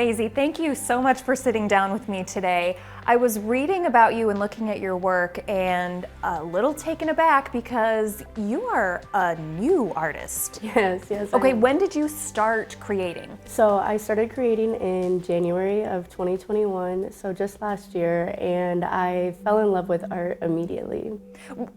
Maisie, thank you so much for sitting down with me today. I was reading about you and looking at your work and a little taken aback because you are a new artist. Yes. Okay, when did you start creating? So I started creating in January of 2021, so just last year, and I fell in love with art immediately.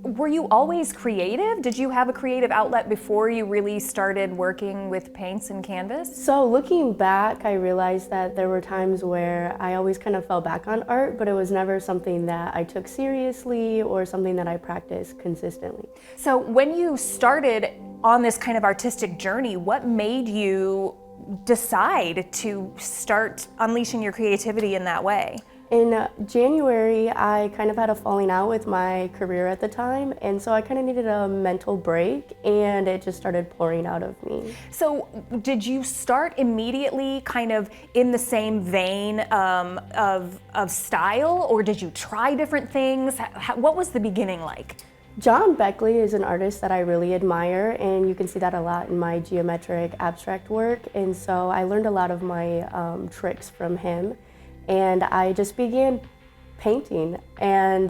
Were you always creative? Did you have a creative outlet before you really started working with paints and canvas? So looking back, I realized that there were times where I always kind of fell back on art, but it was never something that I took seriously or something that I practiced consistently. So when you started on this kind of artistic journey, what made you decide to start unleashing your creativity in that way? In January, I kind of had a falling out with my career at the time, and so I kind of needed a mental break, and it just started pouring out of me. So did you start immediately kind of in the same vein of style, or did you try different things? What was the beginning like? John Beckley is an artist that I really admire, and you can see that a lot in my geometric abstract work, and so I learned a lot of my tricks from him. And I just began painting, and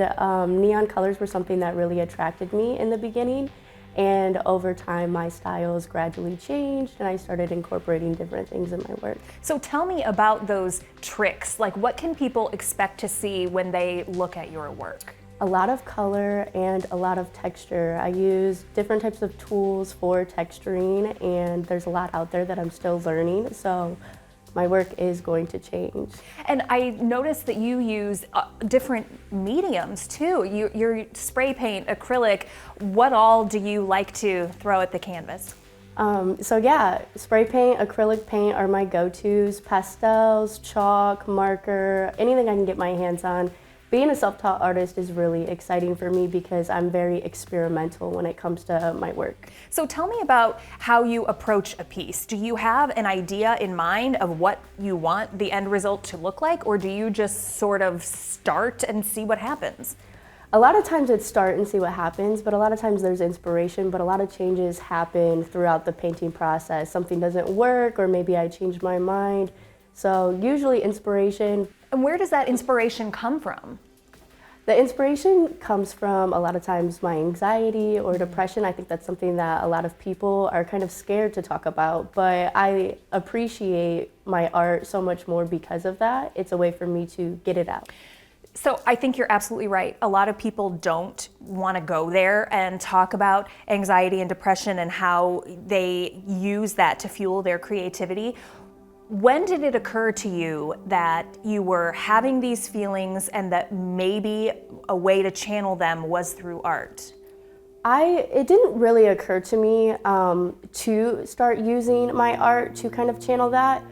neon colors were something that really attracted me in the beginning, and over time my styles gradually changed and I started incorporating different things in my work. So tell me about those tricks. Like, what can people expect to see when they look at your work? A lot of color and a lot of texture. I use different types of tools for texturing, and there's a lot out there that I'm still learning, so my work is going to change. And I noticed that you use different mediums too. Your spray paint, acrylic. What all do you like to throw at the canvas? So yeah, spray paint, acrylic paint are my go-tos. Pastels, chalk, marker, anything I can get my hands on. Being a self-taught artist is really exciting for me because I'm very experimental when it comes to my work. So tell me about how you approach a piece. Do you have an idea in mind of what you want the end result to look like, or do you just sort of start and see what happens? A lot of times it's start and see what happens, but a lot of times there's inspiration, but a lot of changes happen throughout the painting process. Something doesn't work, or maybe I changed my mind. So usually inspiration. And where does that inspiration come from? The inspiration comes from a lot of times my anxiety or depression. I think that's something that a lot of people are kind of scared to talk about, but I appreciate my art so much more because of that. It's a way for me to get it out. So I think you're absolutely right. A lot of people don't want to go there and talk about anxiety and depression and how they use that to fuel their creativity. When did it occur to you that you were having these feelings and that maybe a way to channel them was through art? It didn't really occur to me to start using my art to kind of channel that.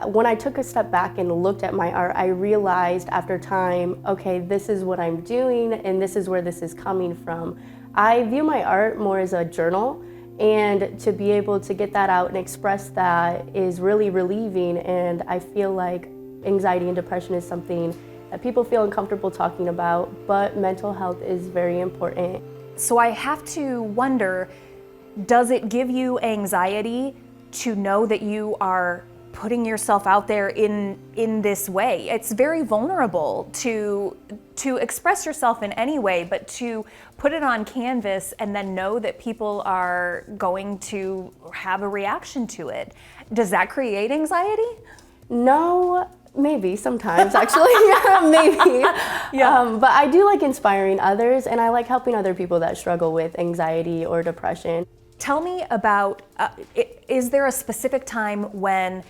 When I took a step back and looked at my art, I realized after time, okay, this is what I'm doing and this is where this is coming from. I view my art more as a journal, and to be able to get that out and express that is really relieving, and I feel like anxiety and depression is something that people feel uncomfortable talking about, but mental health is very important. So I have to wonder, does it give you anxiety to know that you are putting yourself out there in this way? It's very vulnerable to express yourself in any way, but to put it on canvas and then know that people are going to have a reaction to it. Does that create anxiety? No, maybe sometimes actually. Yeah, maybe. Yeah. But I do like inspiring others, and I like helping other people that struggle with anxiety or depression. Tell me about, is there a specific time when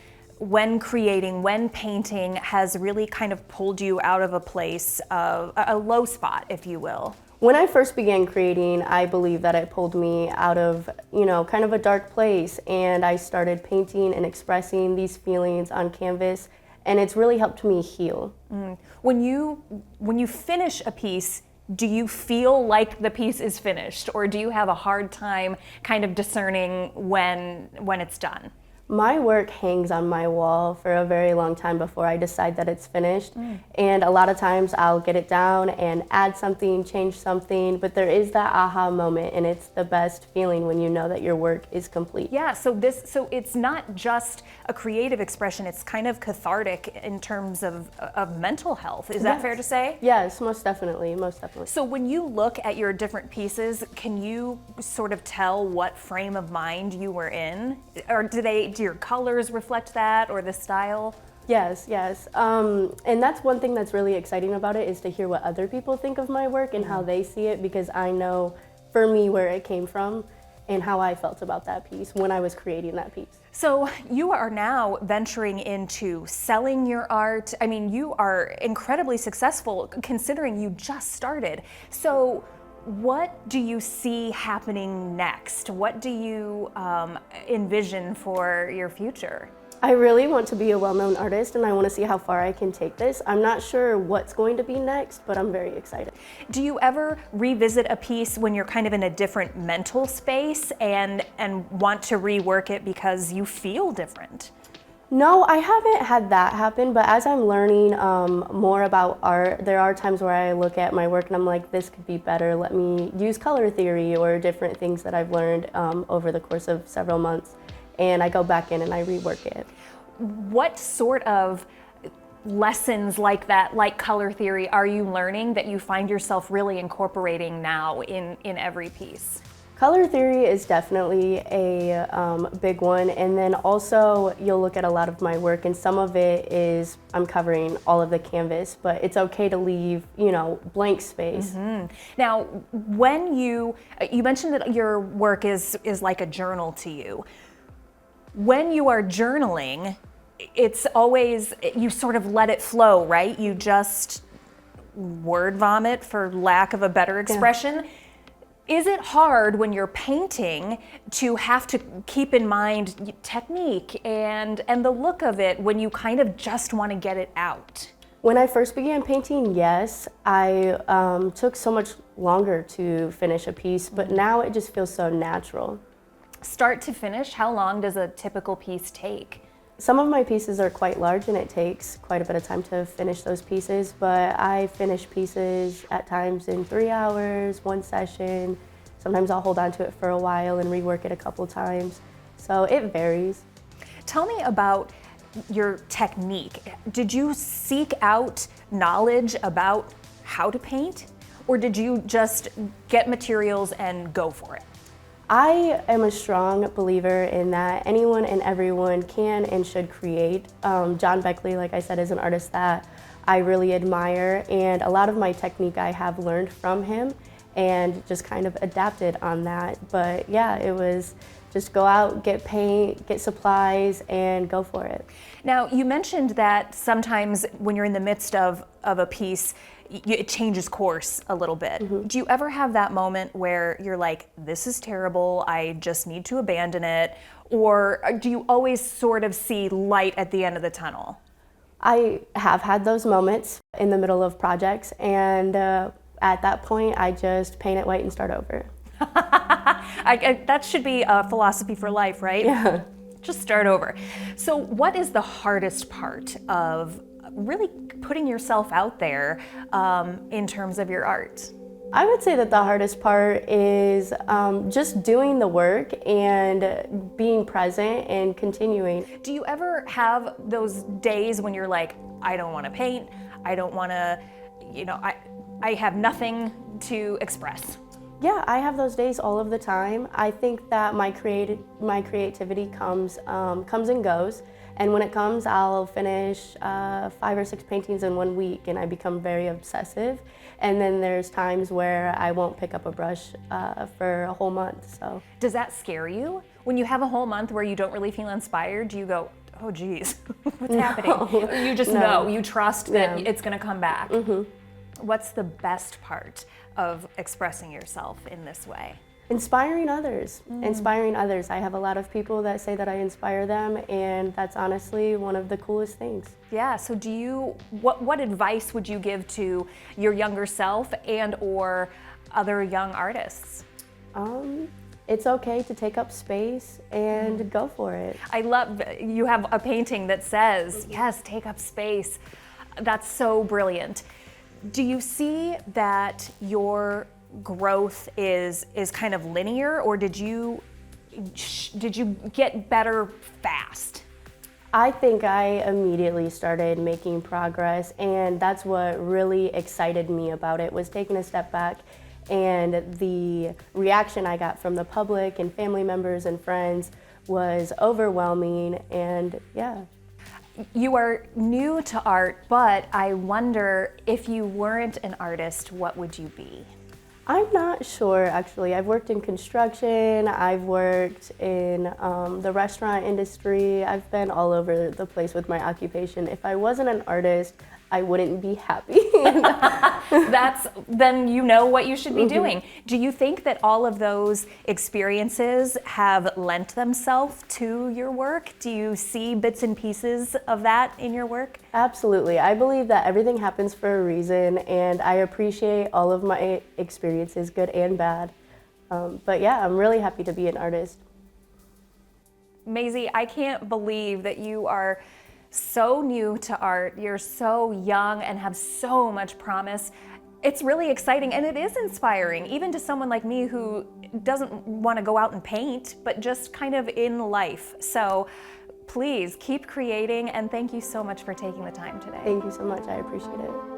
creating, when painting has really kind of pulled you out of a place of a low spot, if you will? When I first began creating, I believe that it pulled me out of, kind of a dark place, and I started painting and expressing these feelings on canvas, and it's really helped me heal. When you finish a piece, do you feel like the piece is finished, or do you have a hard time kind of discerning when it's done? My work hangs on my wall for a very long time before I decide that it's finished. And a lot of times I'll get it down and add something, change something, but there is that aha moment, and it's the best feeling when you know that your work is complete. Yeah, so it's not just a creative expression, it's kind of cathartic in terms of mental health. Is that Yes. fair to say? Yes, most definitely, most definitely. So when you look at your different pieces, can you sort of tell what frame of mind you were in? Or do your colors reflect that, or the style? Yes, yes. And that's one thing that's really exciting about it, is to hear what other people think of my work and how they see it, because I know for me where it came from and how I felt about that piece when I was creating that piece. So you are now venturing into selling your art. I mean, you are incredibly successful considering you just started. So what do you see happening next? What do you envision for your future? I really want to be a well-known artist, and I want to see how far I can take this. I'm not sure what's going to be next, but I'm very excited. Do you ever revisit a piece when you're kind of in a different mental space and want to rework it because you feel different? No, I haven't had that happen, but as I'm learning more about art, there are times where I look at my work and I'm like, this could be better. Let me use color theory or different things that I've learned over the course of several months, and I go back in and I rework it. What sort of lessons like that, like color theory, are you learning that you find yourself really incorporating now in every piece? Color theory is definitely a big one, and then also you'll look at a lot of my work, and some of it is I'm covering all of the canvas, but it's okay to leave, blank space. Now, when you mentioned that your work is like a journal to you. When you are journaling, it's always, you sort of let it flow, right? You just word vomit, for lack of a better expression. Yeah. Is it hard when you're painting to have to keep in mind technique and the look of it when you kind of just want to get it out? When I first began painting, yes, I took so much longer to finish a piece, but now it just feels so natural. Start to finish, how long does a typical piece take? Some of my pieces are quite large and it takes quite a bit of time to finish those pieces, but I finish pieces at times in 3 hours, one session. Sometimes I'll hold on to it for a while and rework it a couple times. So it varies. Tell me about your technique. Did you seek out knowledge about how to paint, or did you just get materials and go for it? I am a strong believer in that anyone and everyone can and should create. John Beckley, like I said, is an artist that I really admire, and a lot of my technique I have learned from him and just kind of adapted on that. But yeah, it was just go out, get paint, get supplies, and go for it. Now, you mentioned that sometimes when you're in the midst of a piece, it changes course a little bit. Mm-hmm. Do you ever have that moment where you're like, this is terrible, I just need to abandon it? Or do you always sort of see light at the end of the tunnel? I have had those moments in the middle of projects, and at that point, I just paint it white and start over. That should be a philosophy for life, right? Yeah. Just start over. So what is the hardest part of really putting yourself out there in terms of your art? I would say that the hardest part is just doing the work and being present and continuing. Do you ever have those days when you're like, I don't want to paint, I don't want to, I have nothing to express? Yeah, I have those days all of the time. I think that my creativity comes and goes. And when it comes, I'll finish 5 or 6 paintings in 1 week, and I become very obsessive. And then there's times where I won't pick up a brush for a whole month. So, does that scare you? When you have a whole month where you don't really feel inspired, do you go, oh geez, what's happening? Or you just know, you trust that it's gonna come back. Mm-hmm. What's the best part of expressing yourself in this way? Inspiring others. Inspiring others. I have a lot of people that say that I inspire them, and that's honestly one of the coolest things. Yeah, so what advice would you give to your younger self and or other young artists? it's okay to take up space and go for it. I love you have a painting that says, yes, take up space. That's so brilliant. Do you see that your growth is kind of linear, or did you get better fast? I think I immediately started making progress, and that's what really excited me about it, was taking a step back, and the reaction I got from the public and family members and friends was overwhelming, and yeah. You are new to art, but I wonder, if you weren't an artist, what would you be? I'm not sure, actually. I've worked in construction, I've worked in the restaurant industry. I've been all over the place with my occupation. If I wasn't an artist, I wouldn't be happy. Then you know what you should be doing. Do you think that all of those experiences have lent themselves to your work? Do you see bits and pieces of that in your work? Absolutely. I believe that everything happens for a reason, and I appreciate all of my experiences, good and bad. But yeah, I'm really happy to be an artist. Maisie, I can't believe that you are so new to art. You're so young and have so much promise. It's really exciting, and it is inspiring, even to someone like me who doesn't want to go out and paint, but just kind of in life. So please keep creating, and thank you so much for taking the time today. Thank you so much. I appreciate it.